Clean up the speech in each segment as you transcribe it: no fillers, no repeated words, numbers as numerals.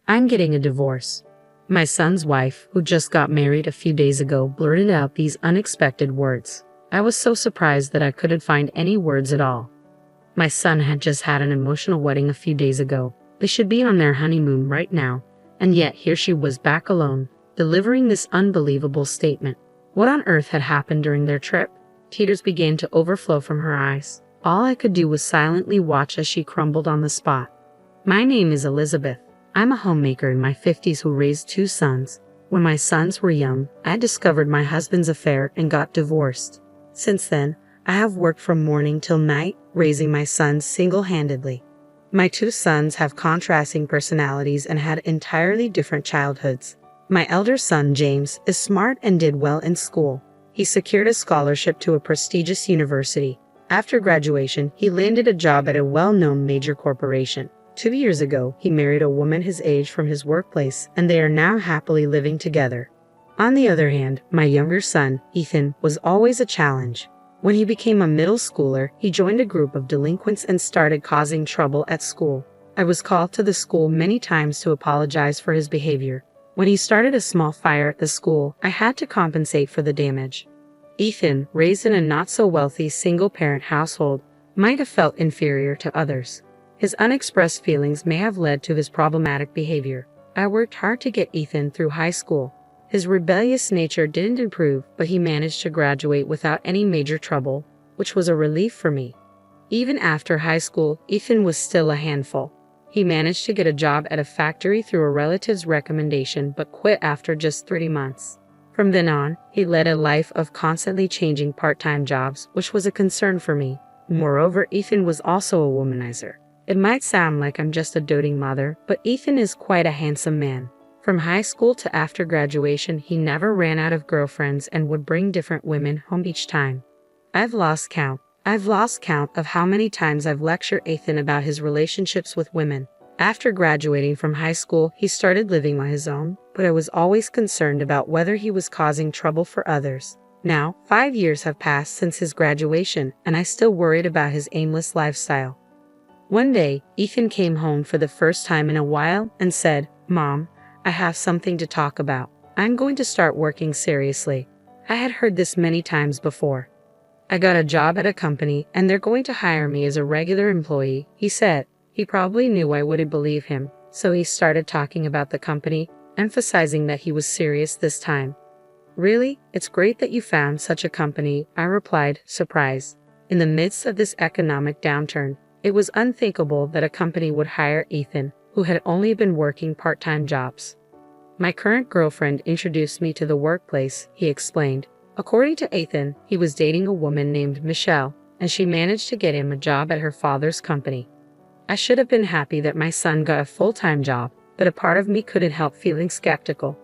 I'm getting a divorce." My son's wife, who just got married a few days ago, blurted out these unexpected words. I was so surprised that I couldn't find any words at all. My son had just had an emotional wedding a few days ago. They should be on their honeymoon right now, and yet here she was back alone, delivering this unbelievable statement. What on earth had happened during their trip? Tears began to overflow from her eyes. All I could do was silently watch as she crumbled on the spot. "My name is Elizabeth. I'm a homemaker in my 50s who raised 2 sons. When my sons were young, I discovered my husband's affair and got divorced. Since then, I have worked from morning till night, raising my sons single-handedly. My 2 sons have contrasting personalities and had entirely different childhoods. My elder son, James, is smart and did well in school. He secured a scholarship to a prestigious university. After graduation, he landed a job at a well-known major corporation. 2 years ago, he married a woman his age from his workplace, and they are now happily living together. On the other hand, my younger son, Ethan, was always a challenge. When he became a middle schooler, he joined a group of delinquents and started causing trouble at school. I was called to the school many times to apologize for his behavior. When he started a small fire at the school, I had to compensate for the damage. Ethan, raised in a not-so-wealthy single-parent household, might have felt inferior to others. His unexpressed feelings may have led to his problematic behavior. I worked hard to get Ethan through high school. His rebellious nature didn't improve, but he managed to graduate without any major trouble, which was a relief for me. Even after high school, Ethan was still a handful. He managed to get a job at a factory through a relative's recommendation, but quit after just 3 months. From then on, he led a life of constantly changing part-time jobs, which was a concern for me. Moreover, Ethan was also a womanizer. It might sound like I'm just a doting mother, but Ethan is quite a handsome man. From high school to after graduation, he never ran out of girlfriends and would bring different women home each time. I've lost count of how many times I've lectured Ethan about his relationships with women. After graduating from high school, he started living on his own, but I was always concerned about whether he was causing trouble for others. Now, 5 years have passed since his graduation, and I still worried about his aimless lifestyle. One day, Ethan came home for the first time in a while and said, "Mom, I have something to talk about. I'm going to start working seriously." I had heard this many times before. "I got a job at a company, and they're going to hire me as a regular employee," he said. He probably knew I wouldn't believe him, so he started talking about the company, emphasizing that he was serious this time. "Really? It's great that you found such a company," I replied, surprised. In the midst of this economic downturn, it was unthinkable that a company would hire Ethan, who had only been working part-time jobs. "My current girlfriend introduced me to the workplace," he explained. According to Ethan, he was dating a woman named Michelle, and she managed to get him a job at her father's company. I should have been happy that my son got a full-time job, but a part of me couldn't help feeling skeptical.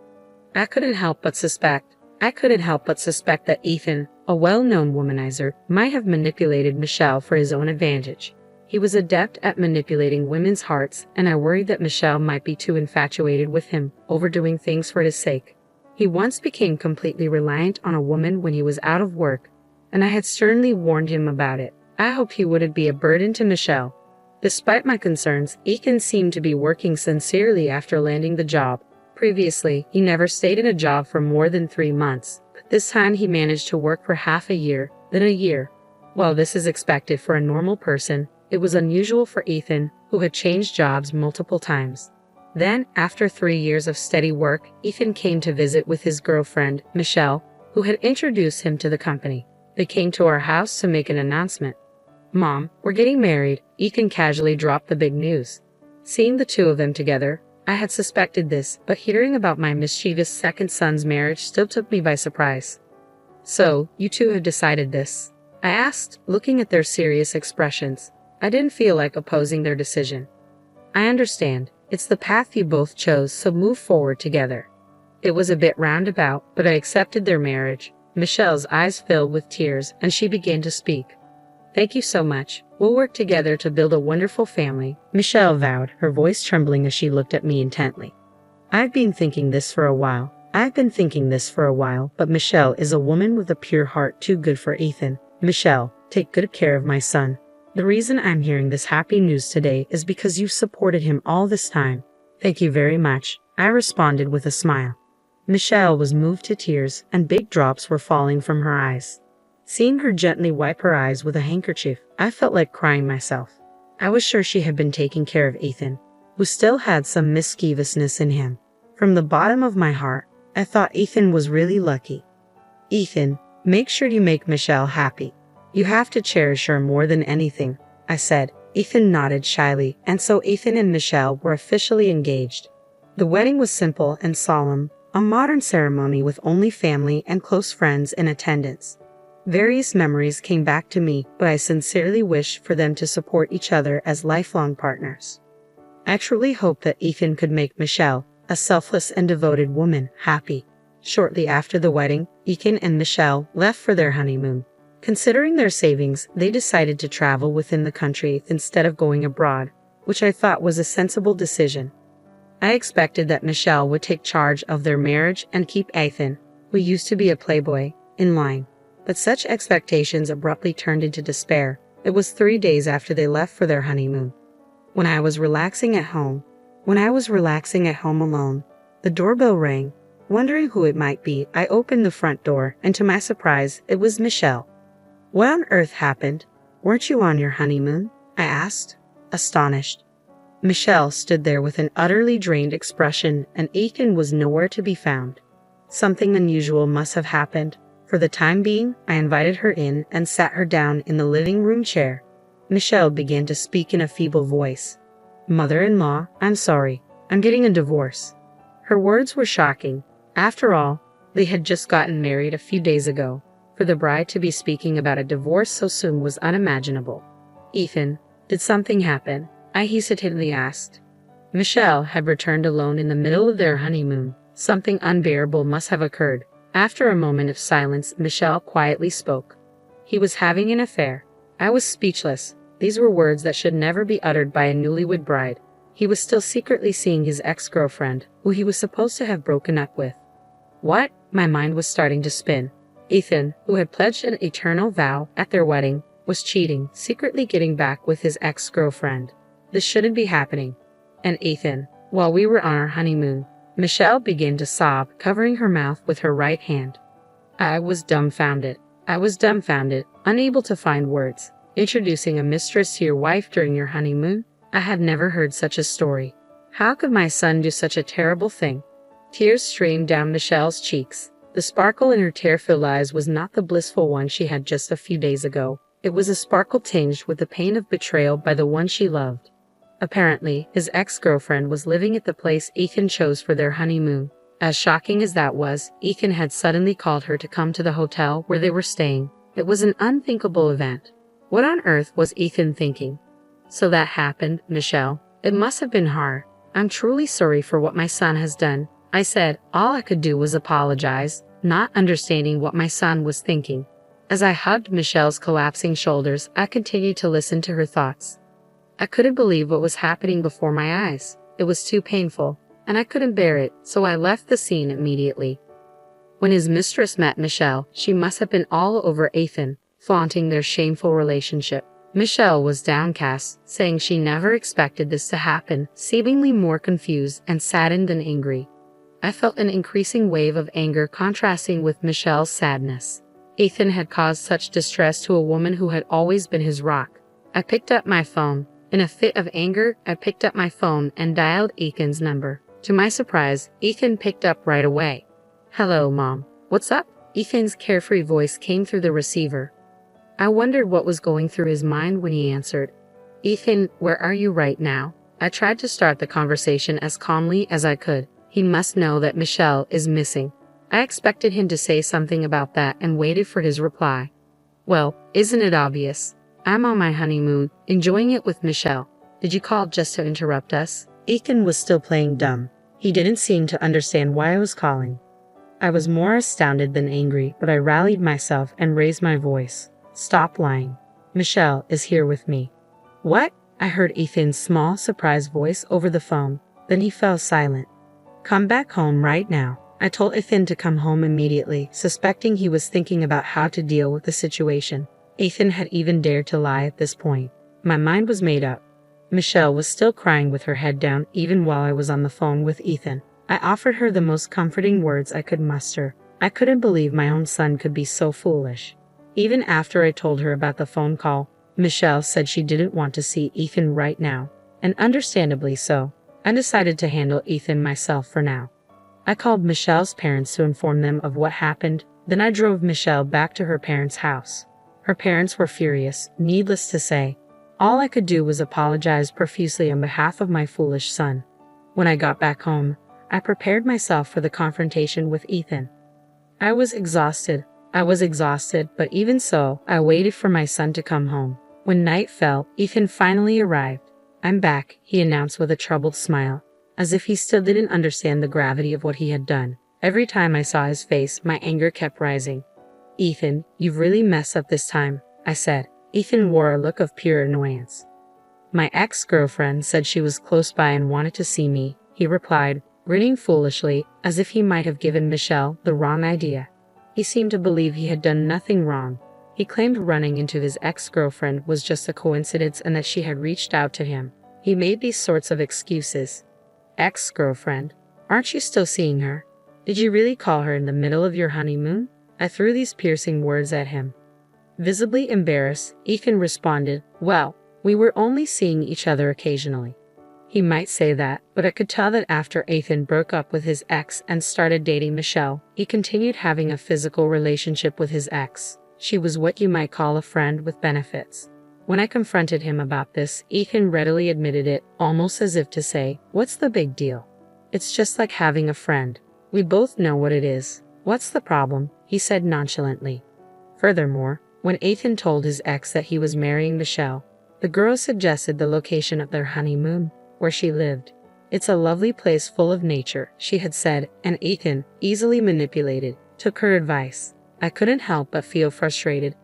I couldn't help but suspect that Ethan, a well-known womanizer, might have manipulated Michelle for his own advantage. He was adept at manipulating women's hearts, and I worried that Michelle might be too infatuated with him, overdoing things for his sake. He once became completely reliant on a woman when he was out of work, and I had sternly warned him about it. I hoped he wouldn't be a burden to Michelle. Despite my concerns, Ethan seemed to be working sincerely after landing the job. Previously, he never stayed in a job for more than 3 months, but this time he managed to work for half a year, then a year. While this is expected for a normal person, it was unusual for Ethan, who had changed jobs multiple times. Then, after 3 years of steady work, Ethan came to visit with his girlfriend, Michelle, who had introduced him to the company. They came to our house to make an announcement. "Mom, we're getting married," Ethan casually dropped the big news. Seeing the two of them together, I had suspected this, but hearing about my mischievous second son's marriage still took me by surprise. "So, you two have decided this?" I asked, looking at their serious expressions. I didn't feel like opposing their decision. "I understand. It's the path you both chose, so move forward together." It was a bit roundabout, but I accepted their marriage. Michelle's eyes filled with tears, and she began to speak. "Thank you so much. We'll work together to build a wonderful family," Michelle vowed, her voice trembling as she looked at me intently. I've been thinking this for a while, but Michelle is a woman with a pure heart too good for Ethan. Michelle, take good care of my son. The reason I'm hearing this happy news today is because you've supported him all this time. Thank you very much, I responded with a smile. Michelle was moved to tears, and big drops were falling from her eyes. Seeing her gently wipe her eyes with a handkerchief, I felt like crying myself. I was sure she had been taking care of Ethan, who still had some mischievousness in him. From the bottom of my heart, I thought Ethan was really lucky. Ethan, make sure you make Michelle happy. You have to cherish her more than anything, I said. Ethan nodded shyly, and so Ethan and Michelle were officially engaged. The wedding was simple and solemn, a modern ceremony with only family and close friends in attendance. Various memories came back to me, but I sincerely wish for them to support each other as lifelong partners. I truly hope that Ethan could make Michelle, a selfless and devoted woman, happy. Shortly after the wedding, Ethan and Michelle left for their honeymoon. Considering their savings, they decided to travel within the country instead of going abroad, which I thought was a sensible decision. I expected that Michelle would take charge of their marriage and keep Ethan, who used to be a playboy, in line. But such expectations abruptly turned into despair. It was 3 days after they left for their honeymoon. When I was relaxing at home alone, the doorbell rang. Wondering who it might be, I opened the front door, and to my surprise, it was Michelle. What on earth happened? Weren't you on your honeymoon? I asked, astonished. Michelle stood there with an utterly drained expression, and Ethan was nowhere to be found. Something unusual must have happened. For the time being, I invited her in and sat her down in the living room chair. Michelle began to speak in a feeble voice. Mother-in-law, I'm sorry. I'm getting a divorce. Her words were shocking. After all, they had just gotten married a few days ago. For the bride to be speaking about a divorce so soon was unimaginable. Ethan, did something happen? I hesitantly asked. Michelle had returned alone in the middle of their honeymoon. Something unbearable must have occurred. After a moment of silence, Michelle quietly spoke. He was having an affair. I was speechless. These were words that should never be uttered by a newlywed bride. He was still secretly seeing his ex-girlfriend, who he was supposed to have broken up with. What? My mind was starting to spin. Ethan, who had pledged an eternal vow at their wedding, was cheating, secretly getting back with his ex-girlfriend. This shouldn't be happening. And Ethan, while we were on our honeymoon, Michelle began to sob, covering her mouth with her right hand. I was dumbfounded, unable to find words. Introducing a mistress to your wife during your honeymoon? I had never heard such a story. How could my son do such a terrible thing? Tears streamed down Michelle's cheeks. The sparkle in her tear-filled eyes was not the blissful one she had just a few days ago. It was a sparkle tinged with the pain of betrayal by the one she loved. Apparently, his ex-girlfriend was living at the place Ethan chose for their honeymoon. As shocking as that was, Ethan had suddenly called her to come to the hotel where they were staying. It was an unthinkable event. What on earth was Ethan thinking? So that happened, Michelle. It must have been hard. I'm truly sorry for what my son has done, I said. All I could do was apologize, not understanding what my son was thinking. As I hugged Michelle's collapsing shoulders, I continued to listen to her thoughts. I couldn't believe what was happening before my eyes. It was too painful, and I couldn't bear it, so I left the scene immediately. When his mistress met Michelle, she must have been all over Ethan, flaunting their shameful relationship. Michelle was downcast, saying she never expected this to happen, seemingly more confused and saddened than angry. I felt an increasing wave of anger contrasting with Michelle's sadness. Ethan had caused such distress to a woman who had always been his rock. I picked up my phone. In a fit of anger, I picked up my phone and dialed Ethan's number. To my surprise, Ethan picked up right away. Hello, Mom. What's up? Ethan's carefree voice came through the receiver. I wondered what was going through his mind when he answered. Ethan, where are you right now? I tried to start the conversation as calmly as I could. He must know that Michelle is missing. I expected him to say something about that and waited for his reply. Well, isn't it obvious? I'm on my honeymoon, enjoying it with Michelle. Did you call just to interrupt us? Ethan was still playing dumb. He didn't seem to understand why I was calling. I was more astounded than angry, but I rallied myself and raised my voice. Stop lying. Michelle is here with me. What? I heard Ethan's small, surprised voice over the phone. Then he fell silent. Come back home right now. I told Ethan to come home immediately, suspecting he was thinking about how to deal with the situation. Ethan had even dared to lie at this point. My mind was made up. Michelle was still crying with her head down even while I was on the phone with Ethan. I offered her the most comforting words I could muster. I couldn't believe my own son could be so foolish. Even after I told her about the phone call, Michelle said she didn't want to see Ethan right now, and understandably so. I decided to handle Ethan myself for now. I called Michelle's parents to inform them of what happened, then I drove Michelle back to her parents' house. Her parents were furious, needless to say. All I could do was apologize profusely on behalf of my foolish son. When I got back home, I prepared myself for the confrontation with Ethan. I was exhausted, but even so, I waited for my son to come home. When night fell, Ethan finally arrived. "I'm back," he announced with a troubled smile, as if he still didn't understand the gravity of what he had done. Every time I saw his face, my anger kept rising. "Ethan, you've really messed up this time," I said. Ethan wore a look of pure annoyance. "My ex-girlfriend said she was close by and wanted to see me," he replied, grinning foolishly, as if he might have given Michelle the wrong idea. He seemed to believe he had done nothing wrong. He claimed running into his ex-girlfriend was just a coincidence and that she had reached out to him. He made these sorts of excuses. "Ex-girlfriend? Aren't you still seeing her? Did you really call her in the middle of your honeymoon?" I threw these piercing words at him. Visibly embarrassed, Ethan responded, "Well, we were only seeing each other occasionally." He might say that, but I could tell that after Ethan broke up with his ex and started dating Michelle, he continued having a physical relationship with his ex. She was what you might call a friend with benefits. When I confronted him about this, Ethan readily admitted it, almost as if to say, "What's the big deal? It's just like having a friend. We both know what it is. What's the problem?" he said nonchalantly. Furthermore, when Ethan told his ex that he was marrying Michelle, the girl suggested the location of their honeymoon, where she lived. "It's a lovely place full of nature," she had said, and Ethan, easily manipulated, took her advice. I couldn't help but feel frustrated.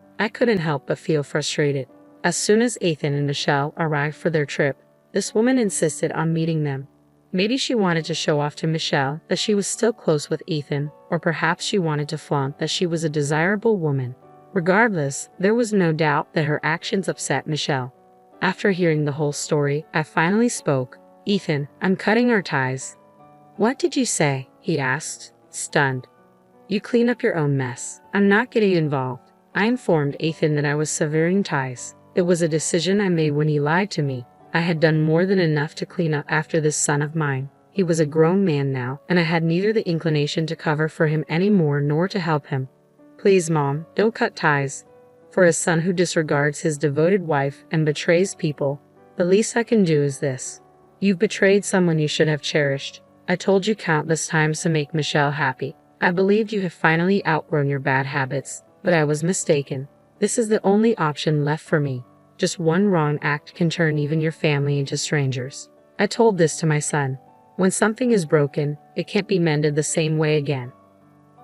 As soon as Ethan and Michelle arrived for their trip, this woman insisted on meeting them. Maybe she wanted to show off to Michelle that she was still close with Ethan, or perhaps she wanted to flaunt that she was a desirable woman. Regardless, there was no doubt that her actions upset Michelle. After hearing the whole story, I finally spoke. "Ethan, I'm cutting our ties." "What did you say?" he asked, stunned. "You clean up your own mess. I'm not getting involved." I informed Ethan that I was severing ties. It was a decision I made when he lied to me. I had done more than enough to clean up after this son of mine. He was a grown man now, and I had neither the inclination to cover for him anymore nor to help him. "Please, Mom, don't cut ties. For a son who disregards his devoted wife and betrays people, the least I can do is this. You've betrayed someone you should have cherished. I told you countless times to make Michelle happy. I believed you have finally outgrown your bad habits, but I was mistaken. This is the only option left for me. Just one wrong act can turn even your family into strangers." I told this to my son. When something is broken, it can't be mended the same way again.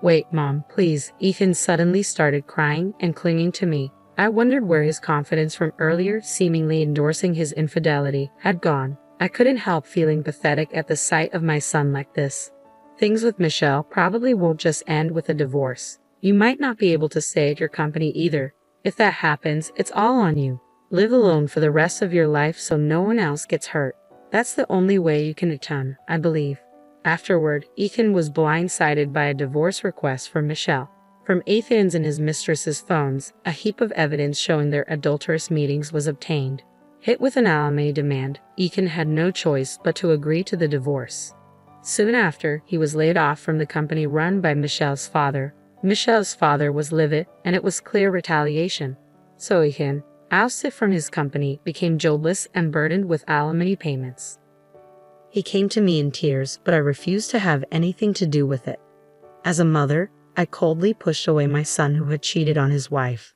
"Wait, Mom, please." Ethan suddenly started crying and clinging to me. I wondered where his confidence from earlier, seemingly endorsing his infidelity, had gone. I couldn't help feeling pathetic at the sight of my son like this. Things with Michelle probably won't just end with a divorce. You might not be able to stay at your company either. If that happens, it's all on you. Live alone for the rest of your life so no one else gets hurt. That's the only way you can atone, I believe. Afterward, Ethan was blindsided by a divorce request from Michelle. From Ethan's and his mistress's phones, a heap of evidence showing their adulterous meetings was obtained. Hit with an alimony demand, Ethan had no choice but to agree to the divorce. Soon after, he was laid off from the company run by Michelle's father. Michelle's father was livid, and it was clear retaliation. So Ethan, ousted from his company, became jobless and burdened with alimony payments. He came to me in tears, but I refused to have anything to do with it. As a mother, I coldly pushed away my son who had cheated on his wife.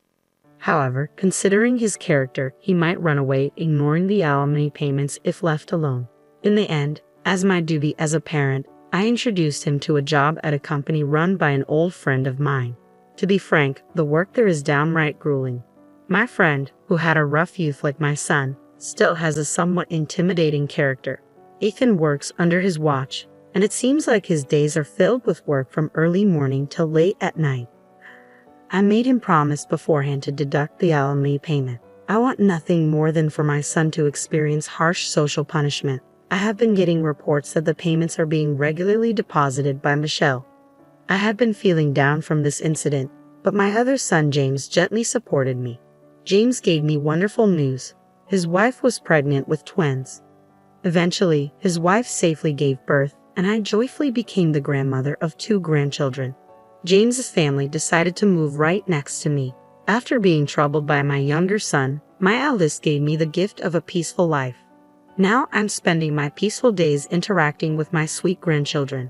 However, considering his character, he might run away, ignoring the alimony payments if left alone. In the end, as my duty as a parent, I introduced him to a job at a company run by an old friend of mine. To be frank, the work there is downright grueling. My friend, who had a rough youth like my son, still has a somewhat intimidating character. Ethan works under his watch, and it seems like his days are filled with work from early morning till late at night. I made him promise beforehand to deduct the alimony payment. I want nothing more than for my son to experience harsh social punishment. I have been getting reports that the payments are being regularly deposited by Michelle. I had been feeling down from this incident, but my other son James gently supported me. James gave me wonderful news. His wife was pregnant with twins. Eventually, his wife safely gave birth, and I joyfully became the grandmother of 2 grandchildren. James's family decided to move right next to me. After being troubled by my younger son, my eldest gave me the gift of a peaceful life. Now I'm spending my peaceful days interacting with my sweet grandchildren.